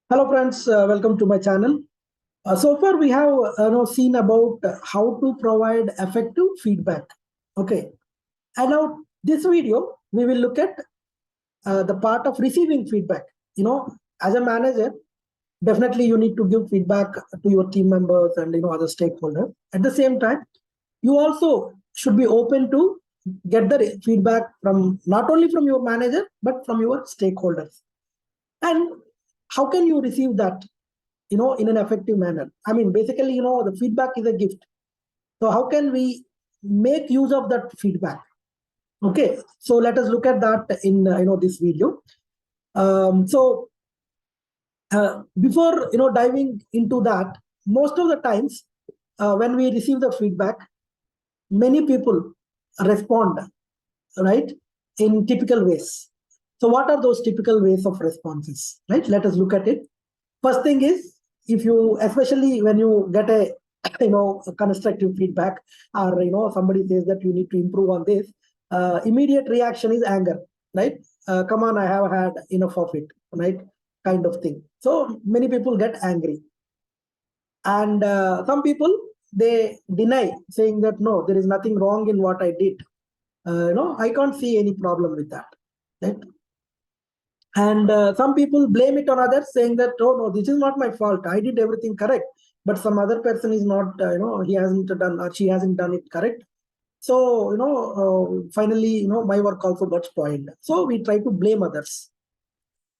Hello friends, welcome to my channel. So far we have seen about how to provide effective feedback. Okay, and now this video we will look at the part of receiving feedback. As a manager, definitely you need to give feedback to your team members and other stakeholders. At the same time, you also should be open to get the feedback from not only from your manager but from your stakeholders. And how can you receive that in an effective manner? I mean, basically, the feedback is a gift. So how can we make use of that feedback? Okay, so let us look at that in this video. Before diving into that, most of the times when we receive the feedback, many people respond, right, in typical ways. So what are those typical ways of responses? Right, let us look at it. First thing is, if you, especially when you get a a constructive feedback, or somebody says that you need to improve on this, immediate reaction is anger, right? Come on, I have had enough of it, right? Kind of thing. So many people get angry, and some people, they deny, saying that no, there is nothing wrong in what I did. I can't see any problem with that, right? And some people blame it on others, saying that, oh no, this is not my fault, I did everything correct, but some other person is not, he hasn't done or she hasn't done it correct. So finally, my work also got spoiled. So we try to blame others.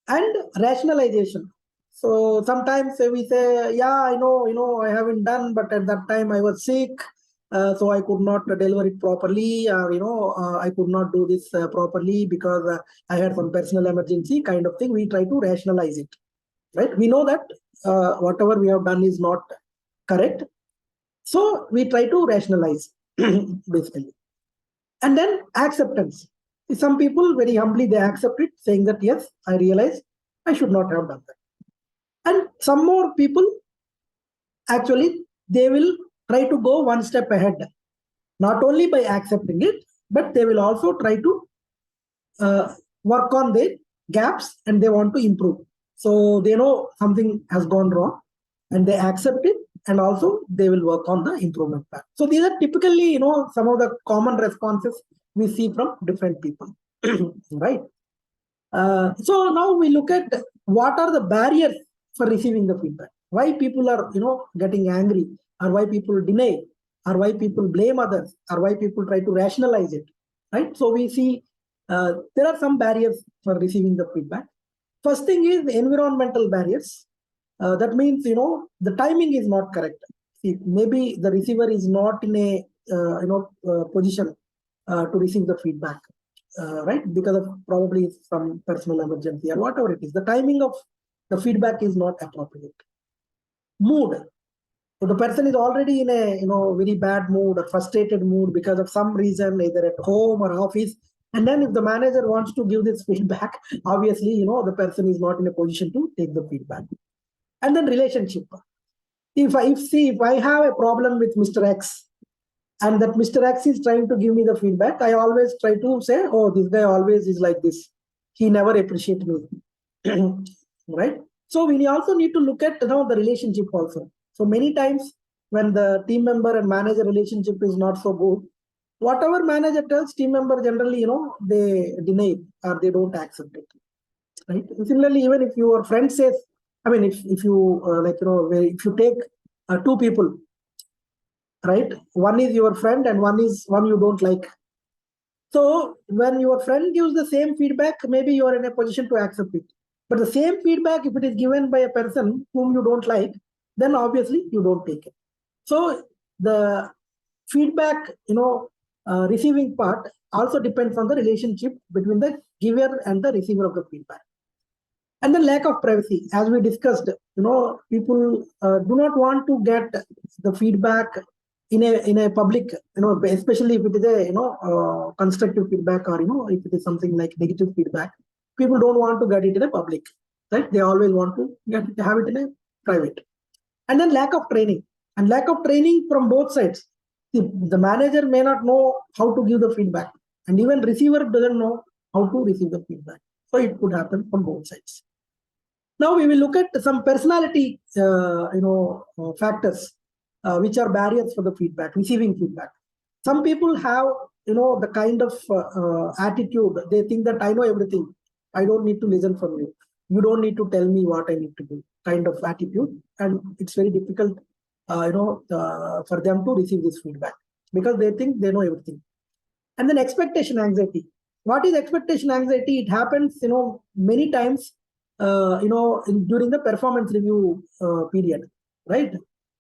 And rationalization. So sometimes we say, yeah, I haven't done, but at that time I was sick, so I could not deliver it properly, or I could not do this properly because I had some personal emergency, kind of thing. We try to rationalize it, right? We know that whatever we have done is not correct, so we try to rationalize basically. And then acceptance. Some people very humbly they accept it, saying that yes, I realize I should not have done that. And some more people, actually, they will try to go one step ahead, not only by accepting it, but they will also try to work on the gaps, and they want to improve. So they know something has gone wrong, and they accept it, and also they will work on the improvement plan. So these are typically, some of the common responses we see from different people. Right. So now we look at what are the barriers for receiving the feedback. Why people are getting angry, or why people deny, or why people blame others, or why people try to rationalize it. Right. So we see there are some barriers for receiving the feedback. First thing is the environmental barriers. That means the timing is not correct. See, maybe the receiver is not in a position to receive the feedback, right? Because of probably some personal emergency or whatever it is. The timing of the feedback is not appropriate. Mood. So the person is already in a very bad mood or frustrated mood because of some reason, either at home or office. And then if the manager wants to give this feedback, obviously the person is not in a position to take the feedback. And then relationship. If I have a problem with Mr. X, and that Mr. X is trying to give me the feedback, I always try to say, oh, this guy always is like this. He never appreciates me. Right? So we also need to look at the relationship also. So many times when the team member and manager relationship is not so good, whatever manager tells, team member generally, they deny it, or they don't accept it. Right? Similarly, even if your friend says, I mean, if you if you take two people, right? One is your friend and one is one you don't like. So when your friend gives the same feedback, maybe you are in a position to accept it. But the same feedback, if it is given by a person whom you don't like, then obviously you don't take it. So the feedback, receiving part also depends on the relationship between the giver and the receiver of the feedback. And then lack of privacy, as we discussed, people do not want to get the feedback in a public, especially if it is a constructive feedback, or if it is something like negative feedback, people don't want to get it in a public, right? They always want to have it in a private. And then lack of training, and lack of training from both sides. The manager may not know how to give the feedback, and even receiver doesn't know how to receive the feedback. So it could happen from both sides. Now we will look at some personality, factors, which are barriers for the feedback, receiving feedback. Some people have, the kind of attitude. They think that I know everything. I don't need to listen from you. You don't need to tell me what I need to do. Kind of attitude, and it's very difficult, for them to receive this feedback because they think they know everything. And then expectation anxiety. What is expectation anxiety? It happens, many times, during the performance review period, right?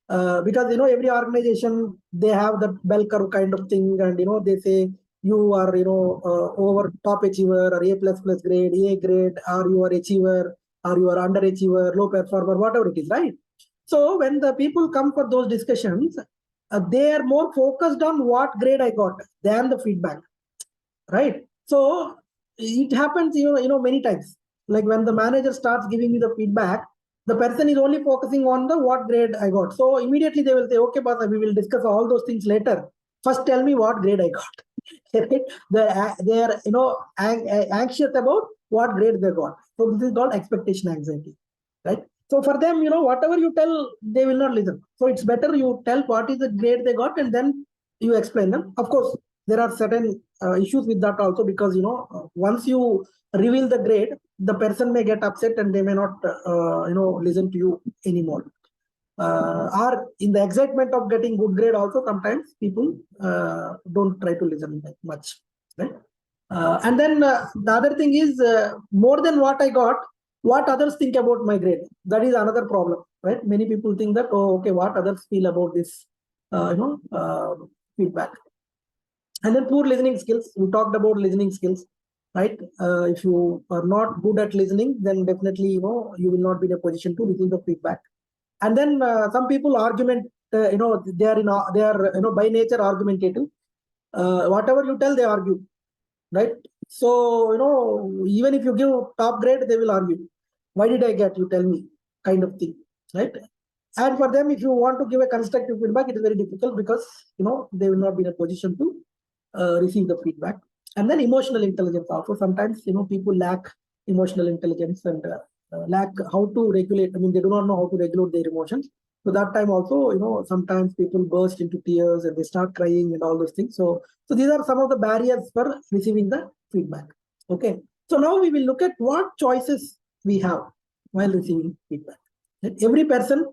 Because every organization, they have the bell curve kind of thing, and they say you are, over top achiever or A++ grade, A grade, or you are achiever, or you are underachiever, low performer, whatever it is, right? So when the people come for those discussions, they are more focused on what grade I got than the feedback, right? So it happens, many times. Like when the manager starts giving me the feedback, the person is only focusing on the what grade I got. So immediately they will say, okay, boss, we will discuss all those things later. First, tell me what grade I got. Right? They are, anxious about what grade they got. So this is called expectation anxiety, right? So for them, whatever you tell, they will not listen. So it's better you tell what is the grade they got, and then you explain them. Of course, there are certain issues with that also, because once you reveal the grade, the person may get upset and they may not listen to you anymore. Or in the excitement of getting good grade also, sometimes people don't try to listen that much, right? And then the other thing is, more than what I got, what others think about my grade. That is another problem, right? Many people think that, oh, okay, what others feel about this, feedback. And then poor listening skills. We talked about listening skills, right? If you are not good at listening, then definitely, you will not be in a position to receive the feedback. And then some people argument, they are by nature argumentative. Whatever you tell, they argue, right? So, even if you give top grade, they will argue. Why did I get? You tell me, kind of thing, right? And for them, if you want to give a constructive feedback, it is very difficult because, they will not be in a position to receive the feedback. And then emotional intelligence also. Sometimes, people lack emotional intelligence and lack how to regulate. I mean, they do not know how to regulate their emotions. So that time also, sometimes people burst into tears and they start crying and all those things. So these are some of the barriers for receiving the feedback. Okay. So now we will look at what choices we have while receiving feedback. Every person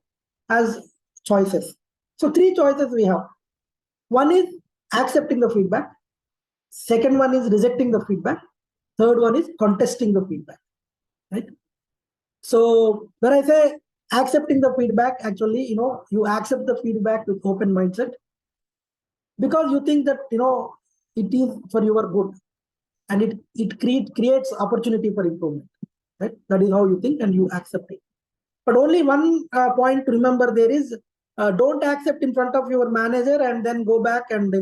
has choices. So three choices we have. One is accepting the feedback. Second one is rejecting the feedback. Third one is contesting the feedback. Right. So when I say accepting the feedback, actually, you accept the feedback with open mindset because you think that it is for your good, and it creates opportunity for improvement. Right. That is how you think, and you accept it. But only one point to remember there is, don't accept in front of your manager and then go back and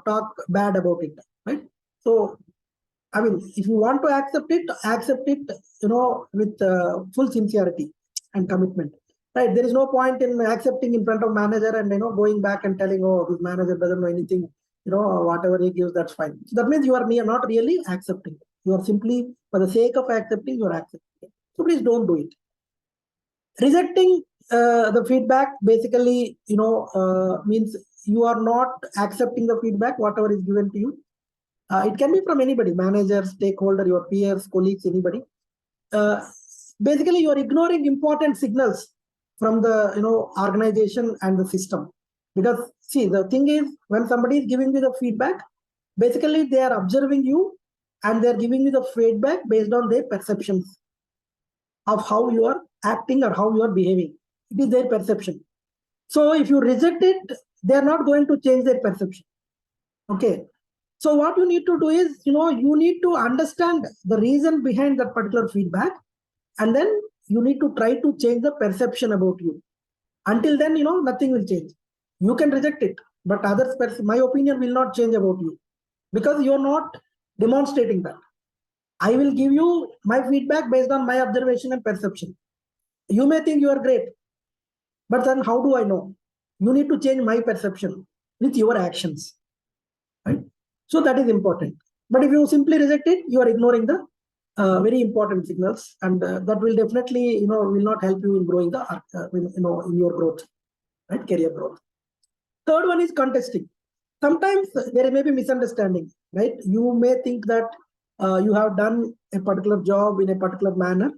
talk bad about it. Right. So I mean, if you want to accept it, with full sincerity and commitment. Right. There is no point in accepting in front of manager and going back and telling, oh, this manager doesn't know anything. Whatever he gives, that's fine. So that means you are not really accepting. You are simply, for the sake of accepting, you are accepting. So please don't do it. Rejecting the feedback basically, means you are not accepting the feedback, whatever is given to you. It can be from anybody, manager, stakeholder, your peers, colleagues, anybody. Basically, you are ignoring important signals from the organization and the system. Because see, the thing is, when somebody is giving you the feedback, basically they are observing you and they are giving you the feedback based on their perceptions of how you are acting or how you are behaving. It is their perception. So if you reject it, they are not going to change their perception. Okay. So what you need to do is, you need to understand the reason behind that particular feedback, and then you need to try to change the perception about you. Until then, nothing will change. You can reject it, but others, my opinion will not change about you because you're not demonstrating that. I will give you my feedback based on my observation and perception. You may think you are great, but then how do I know? You need to change my perception with your actions, right? So that is important. But if you simply reject it, you are ignoring the very important signals, and that will definitely will not help you in growing the in your growth, right, career growth. Third one is contesting. Sometimes there may be misunderstanding, right? You may think that you have done a particular job in a particular manner,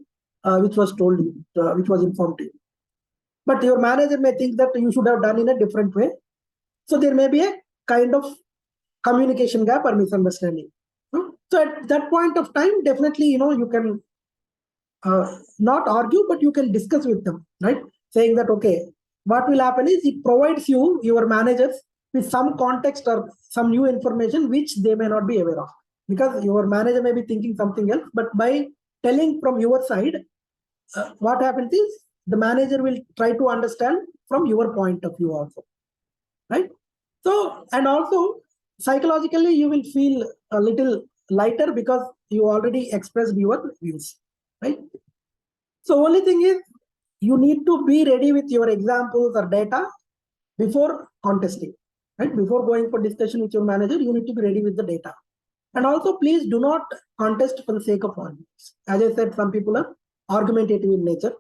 which was told you, which was informed to you. But your manager may think that you should have done in a different way. So there may be a kind of communication gap or misunderstanding. So at that point of time, definitely, you can not argue, but you can discuss with them, right? Saying that, okay, what will happen is it provides you, your managers, with some context or some new information which they may not be aware of. Because your manager may be thinking something else, but by telling from your side, what happens is the manager will try to understand from your point of view also, right? So, and also psychologically, you will feel a little lighter because you already expressed your views, right? So only thing is you need to be ready with your examples or data before contesting, right? Before going for discussion with your manager, you need to be ready with the data. And also, please do not contest for the sake of arguments. As I said, some people are argumentative in nature,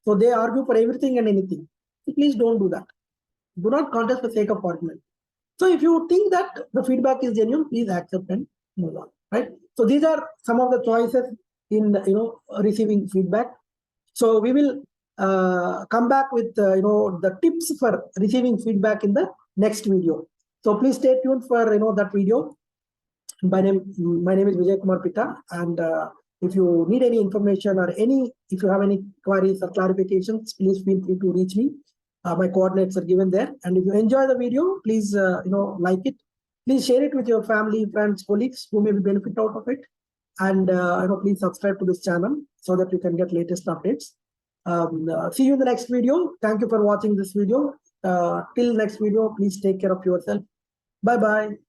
so they argue for everything and anything. So please don't do that. Do not contest for the sake of argument. So if you think that the feedback is genuine, please accept and move on, right? So these are some of the choices in receiving feedback. So we will come back with the tips for receiving feedback in the next video. So please stay tuned for that video. My name is Vijay Kumar Pitta, and if you need any information or if you have any queries or clarifications, please feel free to reach me. My coordinates are given there. And if you enjoy the video, please like it. Please share it with your family, friends, colleagues who may benefit out of it. And please subscribe to this channel so that you can get latest updates. See you in the next video. Thank you for watching this video. Till next video, please take care of yourself. Bye bye.